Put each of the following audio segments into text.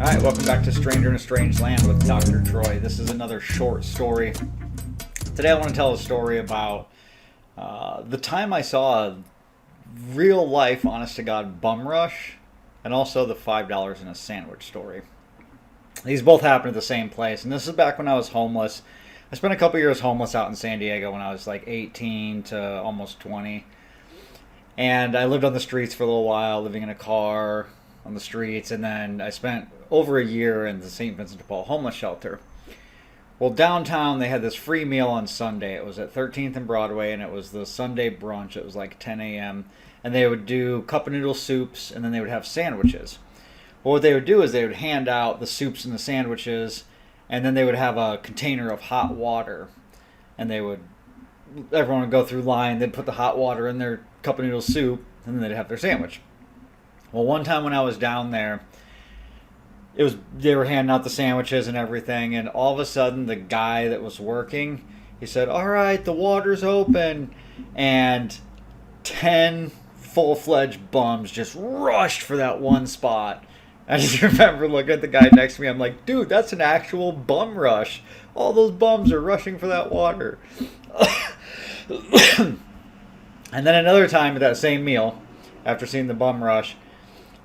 Hi, welcome back to Stranger in a Strange Land with Dr. Troy. This is another short story. Today I want to tell a story about the time I saw a real life, honest to God, bum rush, and also the $5 in a sandwich story. These both happened at the same place, and this is back when I was homeless. I spent a couple years homeless out in San Diego when I was like 18 to almost 20. And I lived on the streets for a little while, living in a car on the streets, and then I spent over a year in the St. Vincent de Paul homeless shelter. Well, downtown they had this free meal on Sunday. It was at 13th and Broadway, and it was the Sunday brunch. It was like 10 a.m. And they would do cup of noodle soups, and then they would have sandwiches. Well, what they would do is they would hand out the soups and the sandwiches, and then they would have a container of hot water. And everyone would go through line, they'd put the hot water in their cup of noodle soup, and then they'd have their sandwich. Well, one time when I was down there, they were handing out the sandwiches and everything, and all of a sudden the guy that was working, he said, "All right, the water's open," and 10 full-fledged bums just rushed for that one spot. I just remember looking at the guy next to me. I'm like, dude, that's an actual bum rush. All those bums are rushing for that water. And then another time at that same meal, after seeing the bum rush,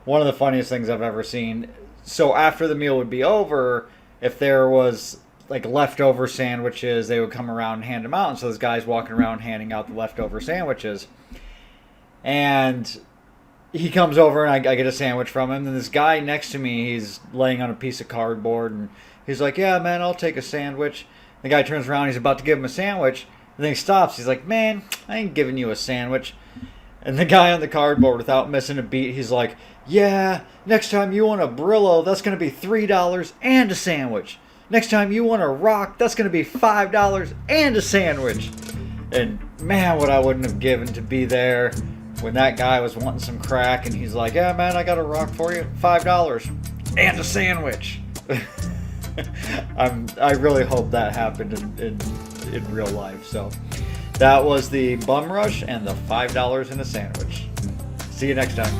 one of the funniest things I've ever seen. So after the meal would be over, if there was like leftover sandwiches, they would come around and hand them out. And so this guy's walking around handing out the leftover sandwiches. And he comes over and I get a sandwich from him. And this guy next to me, he's laying on a piece of cardboard. And he's like, "Yeah, man, I'll take a sandwich." The guy turns around, he's about to give him a sandwich. And then he stops. He's like, "Man, I ain't giving you a sandwich." And the guy on the cardboard, without missing a beat, he's like, "Yeah, next time you want a Brillo, that's going to be $3 and a sandwich. Next time you want a rock, that's going to be $5 and a sandwich." And man, what I wouldn't have given to be there when that guy was wanting some crack and he's like, "Yeah, man, I got a rock for you, $5 and a sandwich." I really hope that happened in real life. So that was the bum rush and the $5 in a sandwich. See you next time.